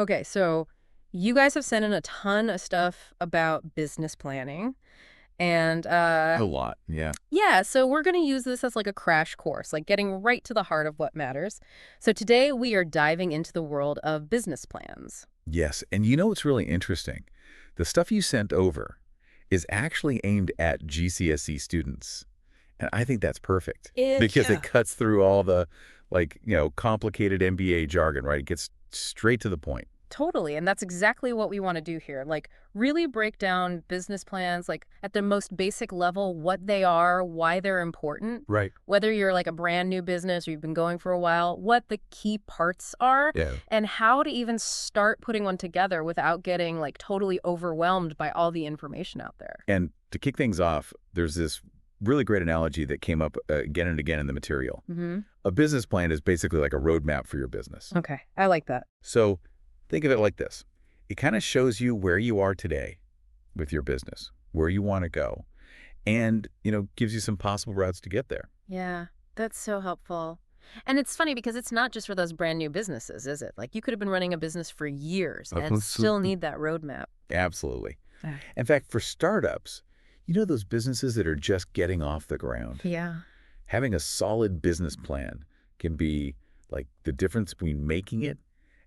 Okay, so you guys have sent in a ton of stuff about business planning. And A lot, yeah. yeah, so we're going to use this as like a crash course, like getting right to the heart of what matters. So today we are diving into the world of business plans. Yes, and you know what's really interesting? The stuff you sent over is actually aimed at GCSE students. And I think that's perfect because it Yeah. cuts through all the, complicated MBA jargon, right? It gets straight to the point. Totally. And that's exactly what we want to do here. Like, really break down business plans, like at the most basic level, what they are, why they're important, Right. whether you're like a brand new business or you've been going for a while, what the key parts are, Yeah. and how to even start putting one together without getting like totally overwhelmed by all the information out there. And to kick things off, there's this really great analogy that came up again and again in the material. Mm-hmm. A business plan is basically like a roadmap for your business. Okay. I like that. So think of it like this. It kind of shows you where you are today with your business, where you want to go, and, gives you some possible routes to get there. Yeah, that's so helpful. And it's funny because it's not just for those brand new businesses, is it? Like you could have been running a business for years and still Absolutely. need that roadmap. Absolutely. Ah. In fact, for startups, those businesses that are just getting off the ground, Yeah. having a solid business plan can be like the difference between making it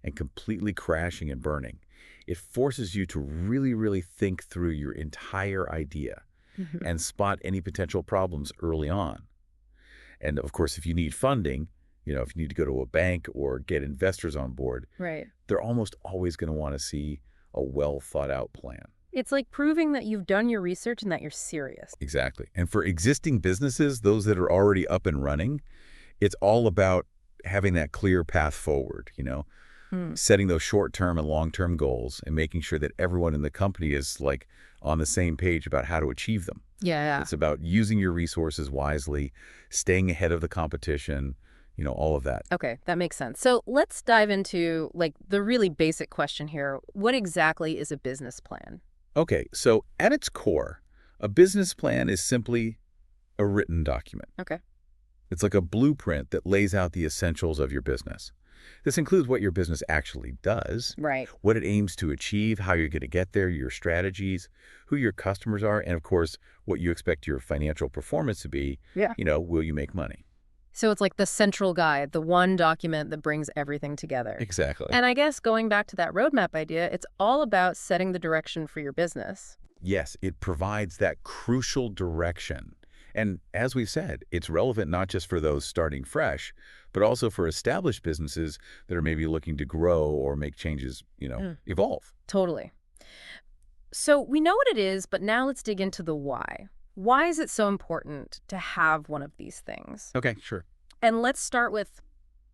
and completely crashing and burning. It forces you to really, really think through your entire idea Mhm. and spot any potential problems early on. And of course, if you need funding, if you need to go to a bank or get investors on board, Right. they're almost always going to want to see a well thought out plan. It's like proving that you've done your research and that you're serious. Exactly. And for existing businesses, those that are already up and running, it's all about having that clear path forward, Hmm. setting those short-term and long-term goals and making sure that everyone in the company is like on the same page about how to achieve them. Yeah. It's about using your resources wisely, staying ahead of the competition, all of that. Okay, that makes sense. So let's dive into like the really basic question here. What exactly is a business plan? Okay, so at its core, a business plan is simply a written document. Okay. It's like a blueprint that lays out the essentials of your business. This includes what your business actually does, Right. what it aims to achieve, how you're going to get there, your strategies, who your customers are, and of course, what you expect your financial performance to be. Yeah. Will you make money? So it's like the central guide, the one document that brings everything together. Exactly. And I guess going back to that roadmap idea, it's all about setting the direction for your business. Yes, it provides that crucial direction. And as we've said, it's relevant not just for those starting fresh, but also for established businesses that are maybe looking to grow or make changes, Mm. evolve. Totally. So we know what it is, but now let's dig into the why. Why is it so important to have one of these things? Okay, sure. And let's start with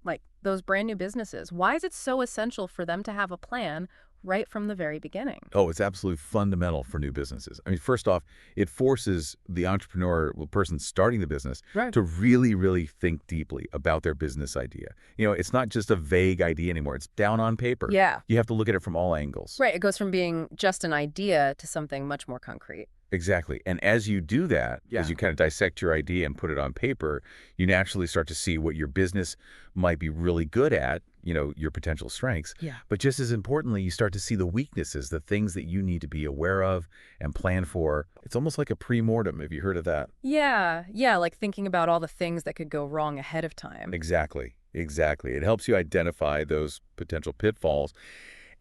like those brand new businesses. Why is it so essential for them to have a plan right from the very beginning? Oh, it's absolutely fundamental for new businesses. I mean, first off, it forces the entrepreneur, the person starting the business, Right. to really, really think deeply about their business idea. It's not just a vague idea anymore. It's down on paper. Yeah. You have to look at it from all angles. Right. It goes from being just an idea to something much more concrete. Exactly. And as you do that, Yeah. as you kind of dissect your idea and put it on paper, you naturally start to see what your business might be really good at, your potential strengths. Yeah. But just as importantly, you start to see the weaknesses, the things that you need to be aware of and plan for. It's almost like a pre-mortem. Have you heard of that? Yeah. Yeah. Like thinking about all the things that could go wrong ahead of time. Exactly. Exactly. It helps you identify those potential pitfalls.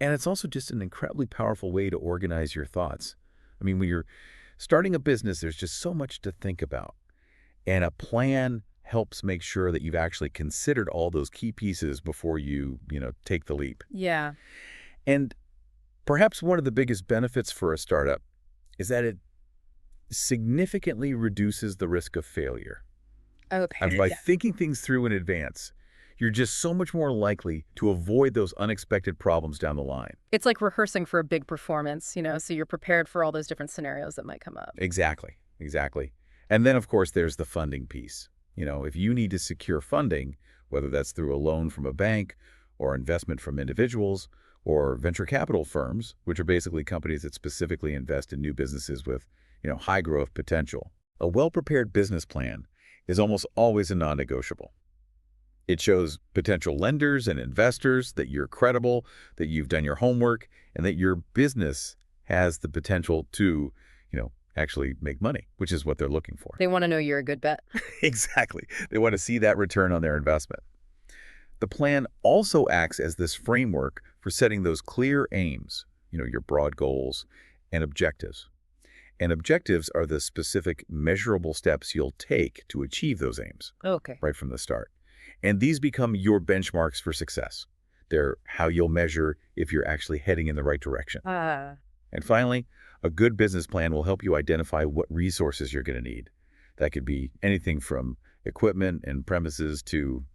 And it's also just an incredibly powerful way to organize your thoughts. I mean, when you're starting a business, there's just so much to think about. And a plan helps make sure that you've actually considered all those key pieces before you, take the leap. Yeah. And perhaps one of the biggest benefits for a startup is that it significantly reduces the risk of failure. Okay. And by thinking things through in advance, you're just so much more likely to avoid those unexpected problems down the line. It's like rehearsing for a big performance, so you're prepared for all those different scenarios that might come up. Exactly. Exactly. And then, of course, there's the funding piece. If you need to secure funding, whether that's through a loan from a bank or investment from individuals or venture capital firms, which are basically companies that specifically invest in new businesses with, high growth potential, a well-prepared business plan is almost always a non-negotiable. It shows potential lenders and investors that you're credible, that you've done your homework, and that your business has the potential to, actually make money, which is what they're looking for. They want to know you're a good bet. Exactly. They want to see that return on their investment. The plan also acts as this framework for setting those clear aims, your broad goals and objectives. And objectives are the specific measurable steps you'll take to achieve those aims Okay. right from the start. And these become your benchmarks for success. They're how you'll measure if you're actually heading in the right direction. Ah, And finally, a good business plan will help you identify what resources you're going to need. That could be anything from equipment and premises to,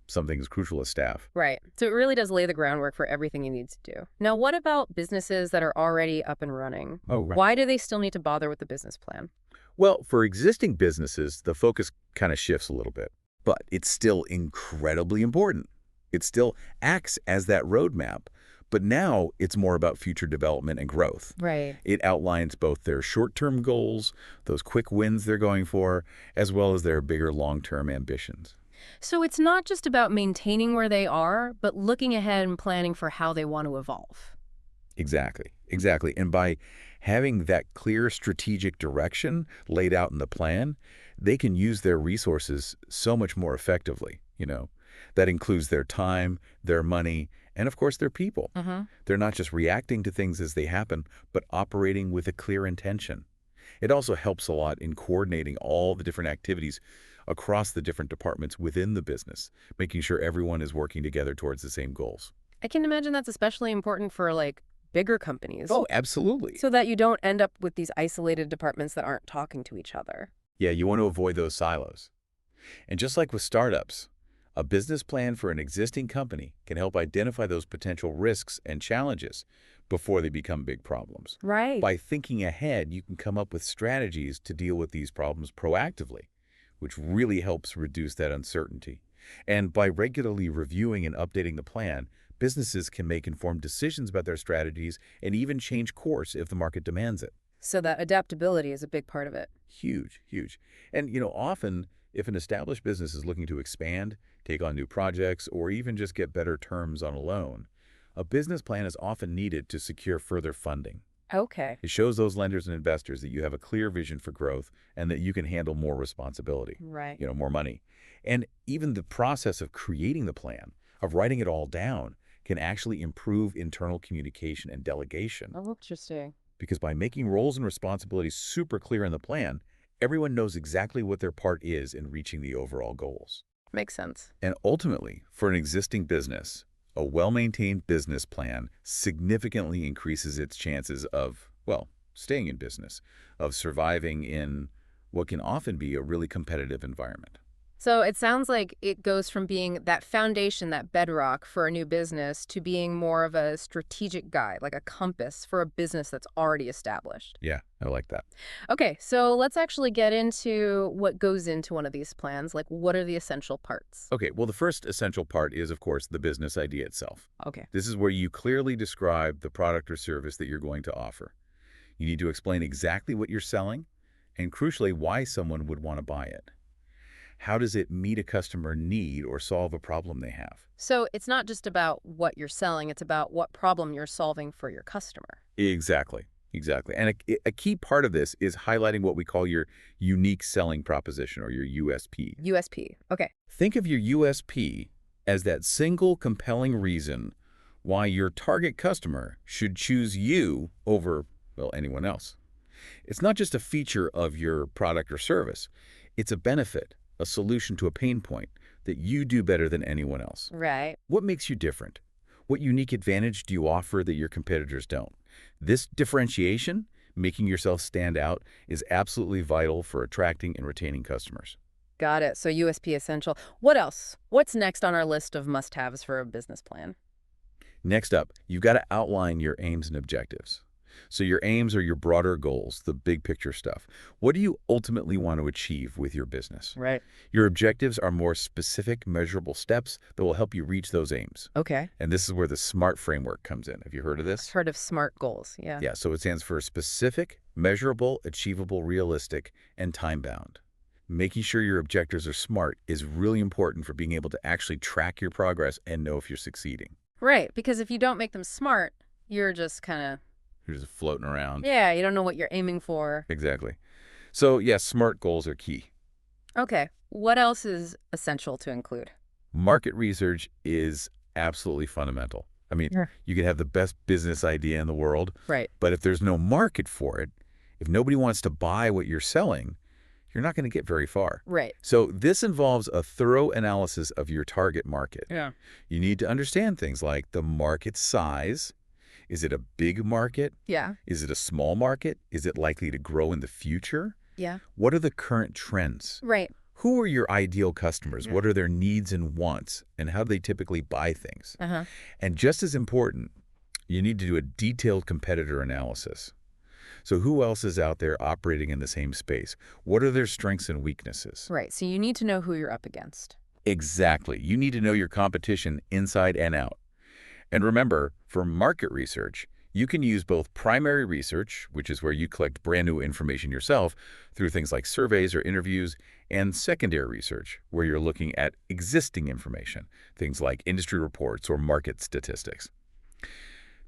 something as crucial as staff. right. So it really does lay the groundwork for everything you need to do. Now, what about businesses that are already up and running? Oh, right. Why do they still need to bother with the business plan? Well, for existing businesses, the focus kind of shifts a little bit, but it's still incredibly important. It still acts as that roadmap, but now it's more about future development and growth. Right. It outlines both their short-term goals, those quick wins they're going for, as well as their bigger long-term ambitions. So it's not just about maintaining where they are, but looking ahead and planning for how they want to evolve. Exactly, exactly. And by having that clear strategic direction laid out in the plan, they can use their resources so much more effectively. That includes their time, their money, and of course their people. They're not just reacting to things as they happen, but operating with a clear intention. It also helps a lot in coordinating all the different activities across the different departments within the business, making sure everyone is working together towards the same goals. I can imagine that's especially important for bigger companies. Oh, absolutely. So that you don't end up with these isolated departments that aren't talking to each other. Yeah, you want to avoid those silos. And just like with startups, a business plan for an existing company can help identify those potential risks and challenges before they become big problems. Right. By thinking ahead, you can come up with strategies to deal with these problems proactively, which really helps reduce that uncertainty. And by regularly reviewing and updating the plan, businesses can make informed decisions about their strategies and even change course if the market demands it. So that adaptability is a big part of it. Huge, huge. And, often if an established business is looking to expand, take on new projects, or even just get better terms on a loan, a business plan is often needed to secure further funding. Okay. It shows those lenders and investors that you have a clear vision for growth and that you can handle more responsibility, Right. more money. And even the process of creating the plan, of writing it all down, can actually improve internal communication and delegation. Oh, interesting. Because by making roles and responsibilities super clear in the plan, everyone knows exactly what their part is in reaching the overall goals. Makes sense. And ultimately, for an existing business, a well-maintained business plan significantly increases its chances of, staying in business, of surviving in what can often be a really competitive environment. So it sounds like it goes from being that foundation, that bedrock for a new business, to being more of a strategic guide, like a compass for a business that's already established. Yeah, I like that. Okay, so let's actually get into what goes into one of these plans. Like, what are the essential parts? Okay, well, the first essential part is, of course, the business idea itself. Okay. This is where you clearly describe the product or service that you're going to offer. You need to explain exactly what you're selling and, crucially, why someone would want to buy it. How does it meet a customer need or solve a problem they have? So it's not just about what you're selling, it's about what problem you're solving for your customer. Exactly, exactly. And a key part of this is highlighting what we call your unique selling proposition or your USP. USP. Okay. Think of your USP as that single compelling reason why your target customer should choose you over, anyone else. It's not just a feature of your product or service. It's a benefit, a solution to a pain point that you do better than anyone else. Right. What makes you different? What unique advantage do you offer that your competitors don't? This differentiation, making yourself stand out, is absolutely vital for attracting and retaining customers. Got it. So USP essential. What else? What's next on our list of must-haves for a business plan? Next up, you've got to outline your aims and objectives. So your aims are your broader goals, the big picture stuff. What do you ultimately want to achieve with your business? Right. Your objectives are more specific, measurable steps that will help you reach those aims. Okay. And this is where the SMART framework comes in. Have you heard of this? Heard of SMART goals. Yeah. Yeah, so it stands for specific, measurable, achievable, realistic, and time-bound. Making sure your objectives are smart is really important for being able to actually track your progress and know if you're succeeding. Right, because if you don't make them smart, you're just kind of, You're just floating around. yeah, you don't know what you're aiming for. Exactly. So, yes, smart goals are key. Okay, what else is essential to include? Market research is absolutely fundamental. I mean, Yeah. you can have the best business idea in the world, Right, but if there's no market for it, if nobody wants to buy what you're selling, you're not going to get very far. right. So this involves a thorough analysis of your target market. Yeah. You need to understand things like the market size. Is it a big market? Yeah. Is it a small market? Is it likely to grow in the future? Yeah. What are the current trends? Right. Who are your ideal customers? Yeah. What are their needs and wants? And how do they typically buy things? Uh-huh. And just as important, you need to do a detailed competitor analysis. So who else is out there operating in the same space? What are their strengths and weaknesses? Right, so you need to know who you're up against. Exactly. You need to know your competition inside and out. And remember, for market research, you can use both primary research, which is where you collect brand new information yourself through things like surveys or interviews, and secondary research, where you're looking at existing information, things like industry reports or market statistics.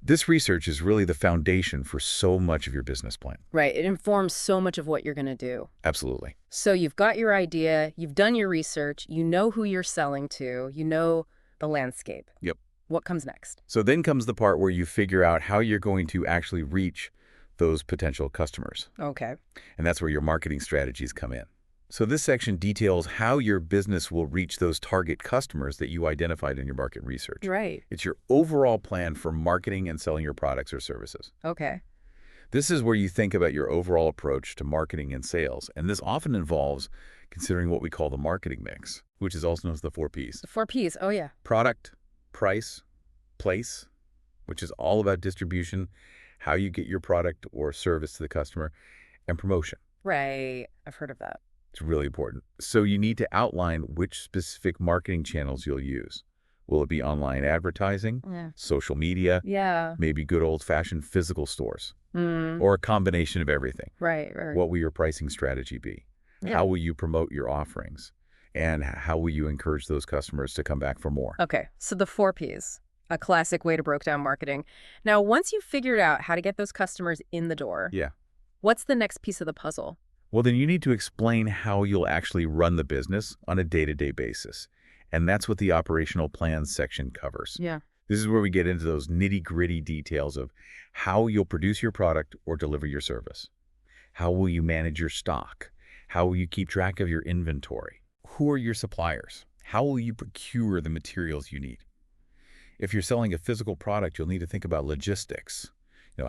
This research is really the foundation for so much of your business plan. Right, it informs so much of what you're going to do. Absolutely. So you've got your idea, you've done your research, you know who you're selling to, you know the landscape. Yep. What comes next? So then comes the part where you figure out how you're going to actually reach those potential customers. Okay. And that's where your marketing strategies come in. So this section details how your business will reach those target customers that you identified in your market research. Right. It's your overall plan for marketing and selling your products or services. Okay. This is where you think about your overall approach to marketing and sales, and this often involves considering what we call the marketing mix, which is also known as the 4 Ps. The 4 Ps, oh yeah. Product, price, place, which is all about distribution, how you get your product or service to the customer, and promotion. Right, I've heard of that. It's really important. So you need to outline which specific marketing channels you'll use. Will it be online advertising, Yeah. social media, Yeah. maybe good old-fashioned physical stores, Mm. or a combination of everything? Right. What will your pricing strategy be? Yeah. How will you promote your offerings? And how will you encourage those customers to come back for more? Okay, so the 4 Ps, a classic way to break down marketing. Now, once you've figured out how to get those customers in the door, Yeah. what's the next piece of the puzzle? Well, then you need to explain how you'll actually run the business on a day-to-day basis. And that's what the operational plans section covers. Yeah. This is where we get into those nitty-gritty details of how you'll produce your product or deliver your service. How will you manage your stock? How will you keep track of your inventory? Who are your suppliers? How will you procure the materials you need? If you're selling a physical product, you'll need to think about logistics,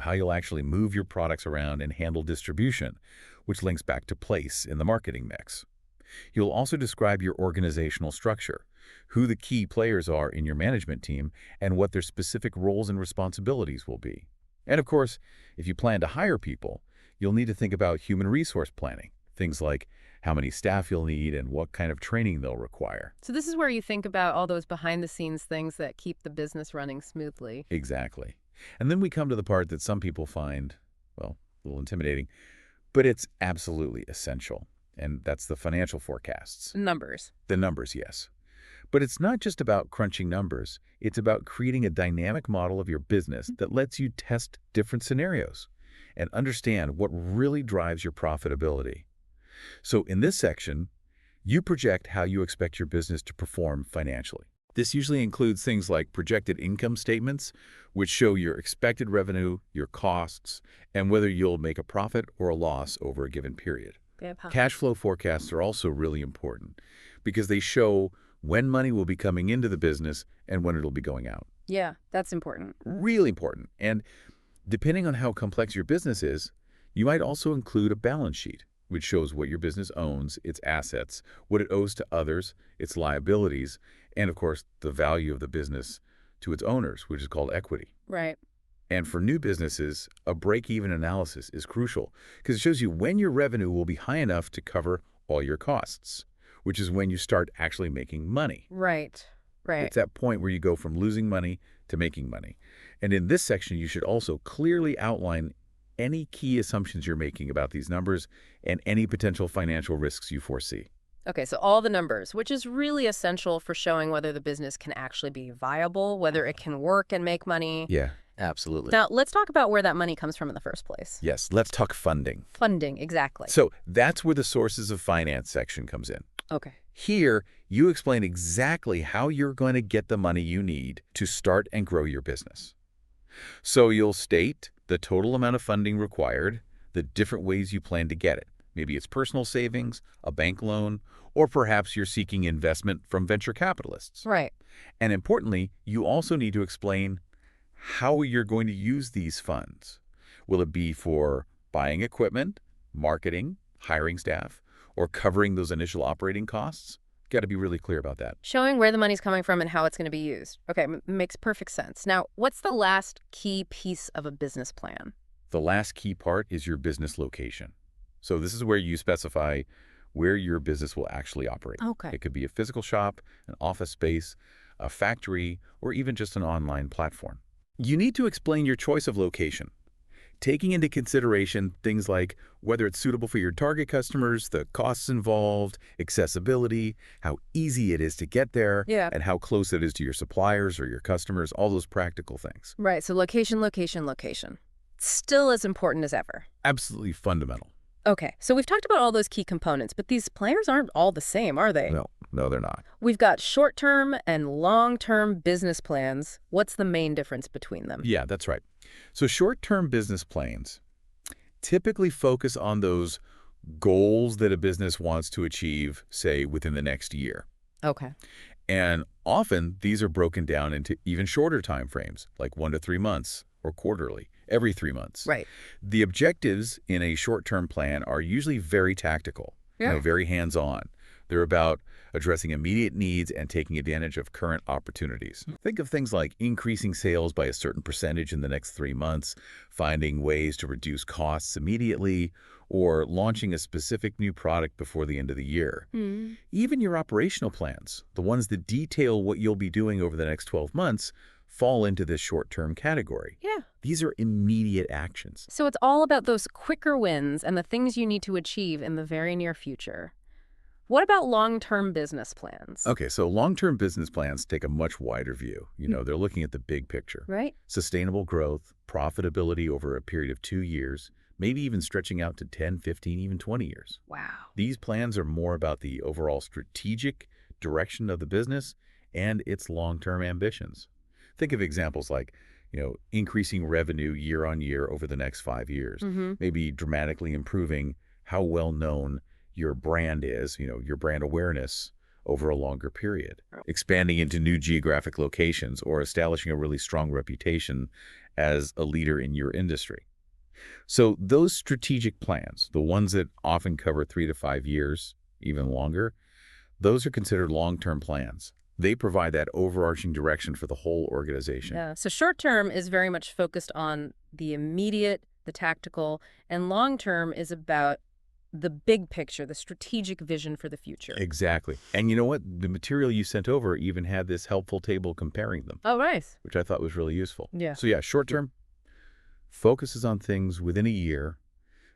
how you'll actually move your products around and handle distribution, which links back to place in the marketing mix. You'll also describe your organizational structure, who the key players are in your management team, and what their specific roles and responsibilities will be. And of course, if you plan to hire people, you'll need to think about human resource planning, things like how many staff you'll need and what kind of training they'll require. So this is where you think about all those behind-the-scenes things that keep the business running smoothly. Exactly. And then we come to the part that some people find, well, a little intimidating, but it's absolutely essential. And that's the financial forecasts. Numbers. The numbers, yes. But it's not just about crunching numbers. It's about creating a dynamic model of your business that lets you test different scenarios and understand what really drives your profitability. So in this section, you project how you expect your business to perform financially. This usually includes things like projected income statements, which show your expected revenue, your costs, and whether you'll make a profit or a loss over a given period. Cash flow forecasts are also really important because they show when money will be coming into the business and when it'll be going out. Yeah, that's important. Really important. And depending on how complex your business is, you might also include a balance sheet, which shows what your business owns, its assets, what it owes to others, its liabilities, and of course, the value of the business to its owners, which is called equity. Right. And for new businesses, a break-even analysis is crucial because it shows you when your revenue will be high enough to cover all your costs, which is when you start actually making money. Right. It's that point where you go from losing money to making money. And in this section, you should also clearly outline any key assumptions you're making about these numbers and any potential financial risks you foresee. Okay, so all the numbers, which is really essential for showing whether the business can actually be viable, whether it can work and make money. Yeah, absolutely. Now, let's talk about where that money comes from in the first place. Yes, let's talk funding. Funding, exactly. So that's where the sources of finance section comes in. Okay. Here, you explain exactly how you're going to get the money you need to start and grow your business. So you'll state the total amount of funding required, the different ways you plan to get it. Maybe it's personal savings, a bank loan, or perhaps you're seeking investment from venture capitalists. Right. And importantly, you also need to explain how you're going to use these funds. Will it be for buying equipment, marketing, hiring staff, or covering those initial operating costs? Got to be really clear about that. Showing where the money's coming from and how it's going to be used. Okay, makes perfect sense. Now, what's the last key piece of a business plan? The last key part is your business location. So this is where you specify where your business will actually operate. Okay. It could be a physical shop, an office space, a factory, or even just an online platform. You need to explain your choice of location, taking into consideration things like whether it's suitable for your target customers, the costs involved, accessibility, how easy it is to get there, Yeah. and how close it is to your suppliers or your customers, all those practical things. Right, so location, location, location. Still as important as ever. Absolutely fundamental. Okay, so we've talked about all those key components, but these plans aren't all the same, are they? No, they're not. We've got short-term and long-term business plans. What's the main difference between them? Yeah, that's right. So short-term business plans typically focus on those goals that a business wants to achieve, say, within the next year. Okay. And often these are broken down into even shorter time frames, like 1 to 3 months or quarterly, every 3 months. Right. The objectives in a short-term plan are usually very tactical, very hands-on. They're about addressing immediate needs and taking advantage of current opportunities. Think of things like increasing sales by a certain percentage in the next 3 months, finding ways to reduce costs immediately, or launching a specific new product before the end of the year. Even your operational plans, the ones that detail what you'll be doing over the next 12 months, fall into this short-term category. Yeah. These are immediate actions. So it's all about those quicker wins and the things you need to achieve in the very near future. What about long-term business plans? Okay, so long-term business plans take a much wider view. They're looking at the big picture. Right? Sustainable growth, profitability over a period of 2 years, maybe even stretching out to 10, 15, even 20 years. Wow. These plans are more about the overall strategic direction of the business and its long-term ambitions. Think of examples like, increasing revenue year on year over the next 5 years, maybe dramatically improving how well known your brand is, your brand awareness over a longer period, expanding into new geographic locations or establishing a really strong reputation as a leader in your industry. So those strategic plans, the ones that often cover 3 to 5 years, even longer, those are considered long-term plans. They provide that overarching direction for the whole organization. Yeah. So short-term is very much focused on the immediate, the tactical, and long-term is about the big picture, the strategic vision for the future. Exactly. And you know what? The material you sent over even had this helpful table comparing them. Oh, nice. Which I thought was really useful. Yeah. So yeah, short-term focuses on things within a year,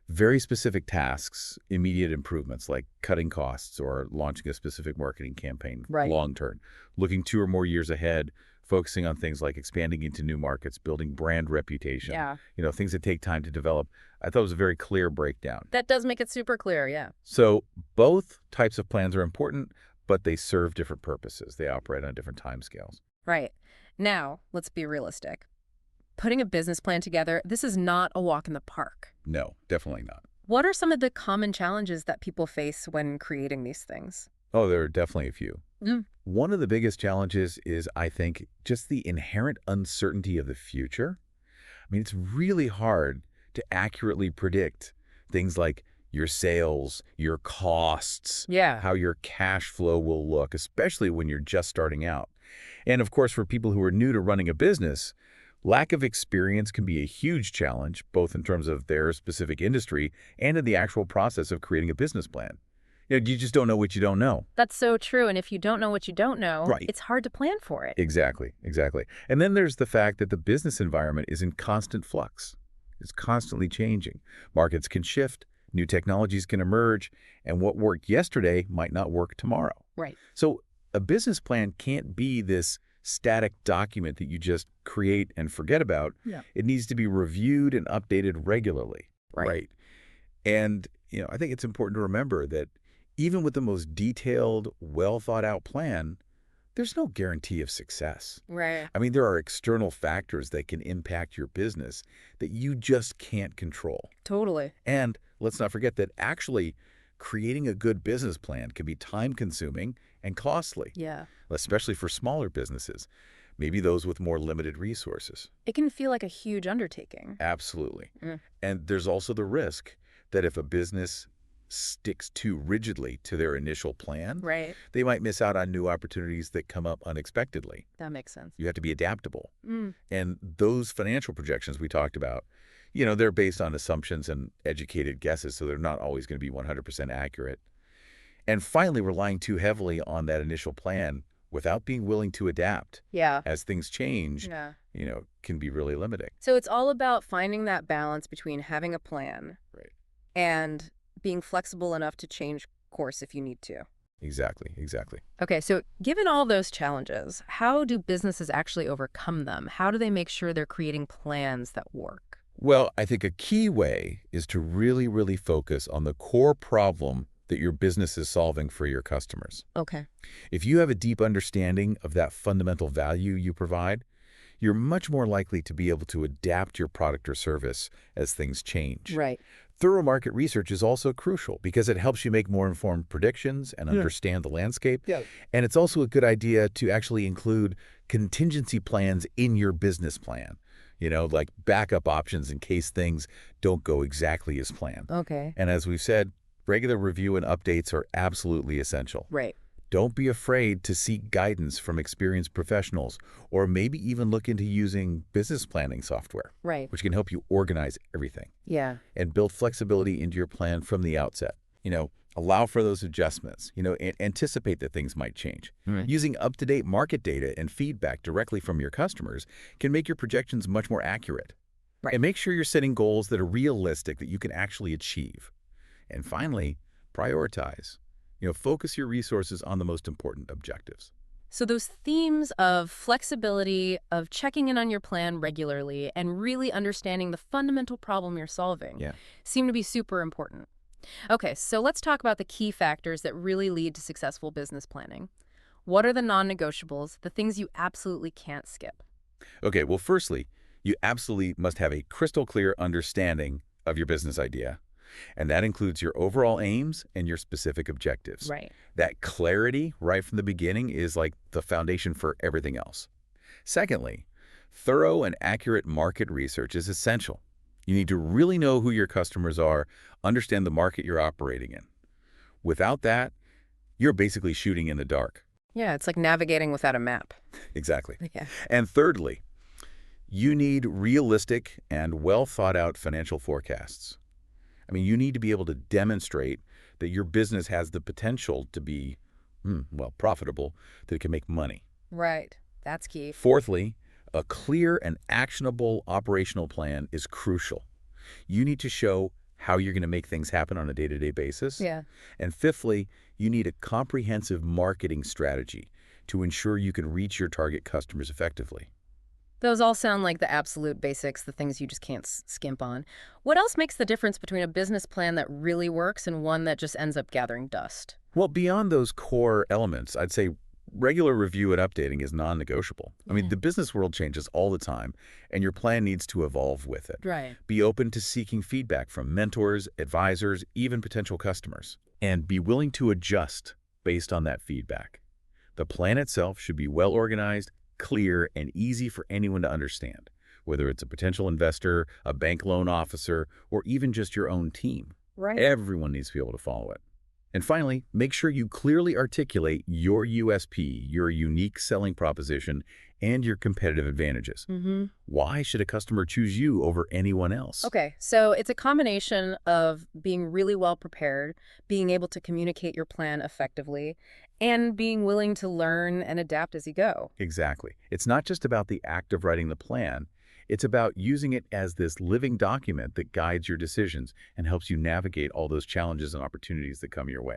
very specific tasks, immediate improvements like cutting costs or launching a specific marketing campaign. Right. Long-term, looking 2 or more years ahead, focusing on things like expanding into new markets, building brand reputation. Yeah. Things that take time to develop. I thought it was a very clear breakdown. That does make it super clear, yeah. So both types of plans are important, but they serve different purposes. They operate on different timescales. Right. Now, let's be realistic. Putting a business plan together, this is not a walk in the park. No, definitely not. What are some of the common challenges that people face when creating these things? Oh, there are definitely a few. One of the biggest challenges is, I think, just the inherent uncertainty of the future. I mean, it's really hard to accurately predict things like your sales, your costs, Yeah. how your cash flow will look, especially when you're just starting out. And of course, for people who are new to running a business, lack of experience can be a huge challenge, both in terms of their specific industry and in the actual process of creating a business plan. You just don't know what you don't know. That's so true. And if you don't know what you don't know, Right. It's hard to plan for it. Exactly. And then there's the fact that the business environment is in constant flux. is constantly changing. Markets can shift, new technologies can emerge, and what worked yesterday might not work tomorrow. Right. So a business plan can't be this static document that you just create and forget about. Yeah. It needs to be reviewed and updated regularly. Right. Right. And, I think it's important to remember that even with the most detailed, well thought out plan, there's no guarantee of success. Right. I mean, there are external factors that can impact your business that you just can't control. Totally. And let's not forget that actually creating a good business plan can be time-consuming and costly, Yeah. especially for smaller businesses, maybe those with more limited resources. It can feel like a huge undertaking. Absolutely. Mm. And there's also the risk that if a business sticks too rigidly to their initial plan, Right. they might miss out on new opportunities that come up unexpectedly. That makes sense. You have to be adaptable. Mm. And those financial projections we talked about, they're based on assumptions and educated guesses, so they're not always going to be 100% accurate. And finally, relying too heavily on that initial plan without being willing to adapt Yeah. as things change, Yeah. can be really limiting. So it's all about finding that balance between having a plan Right. and being flexible enough to change course if you need to. Exactly, exactly. Okay, so given all those challenges, how do businesses actually overcome them? How do they make sure they're creating plans that work? Well, I think a key way is to really, really focus on the core problem that your business is solving for your customers. Okay. If you have a deep understanding of that fundamental value you provide, you're much more likely to be able to adapt your product or service as things change. Right. Thorough market research is also crucial because it helps you make more informed predictions and understand the landscape. Yeah. And it's also a good idea to actually include contingency plans in your business plan, like backup options in case things don't go exactly as planned. Okay. And as we've said, regular review and updates are absolutely essential. Right. Don't be afraid to seek guidance from experienced professionals, or maybe even look into using business planning software, Right. which can help you organize everything Yeah. and build flexibility into your plan from the outset. Allow for those adjustments, anticipate that things might change. Right. Using up-to-date market data and feedback directly from your customers can make your projections much more accurate. Right. And make sure you're setting goals that are realistic, that you can actually achieve. And finally, prioritize. Focus your resources on the most important objectives. So those themes of flexibility, of checking in on your plan regularly, and really understanding the fundamental problem you're solving Yeah. seem to be super important. Okay, so let's talk about the key factors that really lead to successful business planning. What are the non-negotiables, the things you absolutely can't skip? Okay, well, firstly, you absolutely must have a crystal clear understanding of your business idea. And that includes your overall aims and your specific objectives. Right. That clarity right from the beginning is like the foundation for everything else. Secondly, thorough and accurate market research is essential. You need to really know who your customers are, understand the market you're operating in. Without that, you're basically shooting in the dark. Yeah, it's like navigating without a map. Exactly. Yeah. And thirdly, you need realistic and well thought out financial forecasts. I mean, you need to be able to demonstrate that your business has the potential to be, profitable, that it can make money. Right. That's key. Fourthly, a clear and actionable operational plan is crucial. You need to show how you're going to make things happen on a day-to-day basis. Yeah. And fifthly, you need a comprehensive marketing strategy to ensure you can reach your target customers effectively. Those all sound like the absolute basics, the things you just can't skimp on. What else makes the difference between a business plan that really works and one that just ends up gathering dust? Well, beyond those core elements, I'd say regular review and updating is non-negotiable. I mean, Yeah. the business world changes all the time, and your plan needs to evolve with it. Right. Be open to seeking feedback from mentors, advisors, even potential customers, and be willing to adjust based on that feedback. The plan itself should be well organized, clear, and easy for anyone to understand, whether it's a potential investor, a bank loan officer, or even just your own team. Right. Everyone needs to be able to follow it. And finally, make sure you clearly articulate your USP, your unique selling proposition, and your competitive advantages. Mm-hmm. Why should a customer choose you over anyone else? Okay, so it's a combination of being really well prepared, being able to communicate your plan effectively, and being willing to learn and adapt as you go. Exactly. It's not just about the act of writing the plan. It's about using it as this living document that guides your decisions and helps you navigate all those challenges and opportunities that come your way.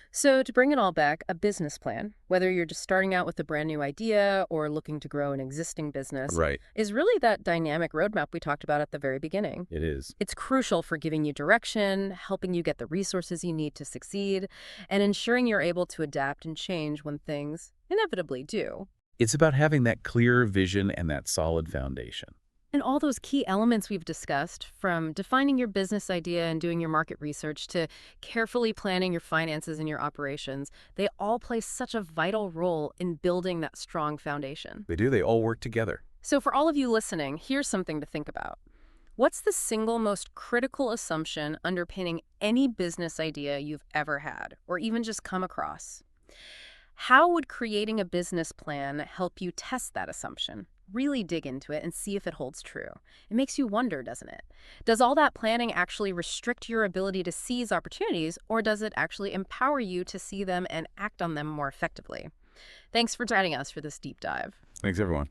So, to bring it all back, a business plan, whether you're just starting out with a brand new idea or looking to grow an existing business, Right. is really that dynamic roadmap we talked about at the very beginning. It is. It's crucial for giving you direction, helping you get the resources you need to succeed, and ensuring you're able to adapt and change when things inevitably do. It's about having that clear vision and that solid foundation. And all those key elements we've discussed, from defining your business idea and doing your market research to carefully planning your finances and your operations, they all play such a vital role in building that strong foundation. They do. They all work together. So for all of you listening, here's something to think about. What's the single most critical assumption underpinning any business idea you've ever had, or even just come across? How would creating a business plan help you test that assumption? Really dig into it and see if it holds true. It makes you wonder, doesn't it? Does all that planning actually restrict your ability to seize opportunities, or does it actually empower you to see them and act on them more effectively? Thanks for joining us for this deep dive. Thanks, everyone.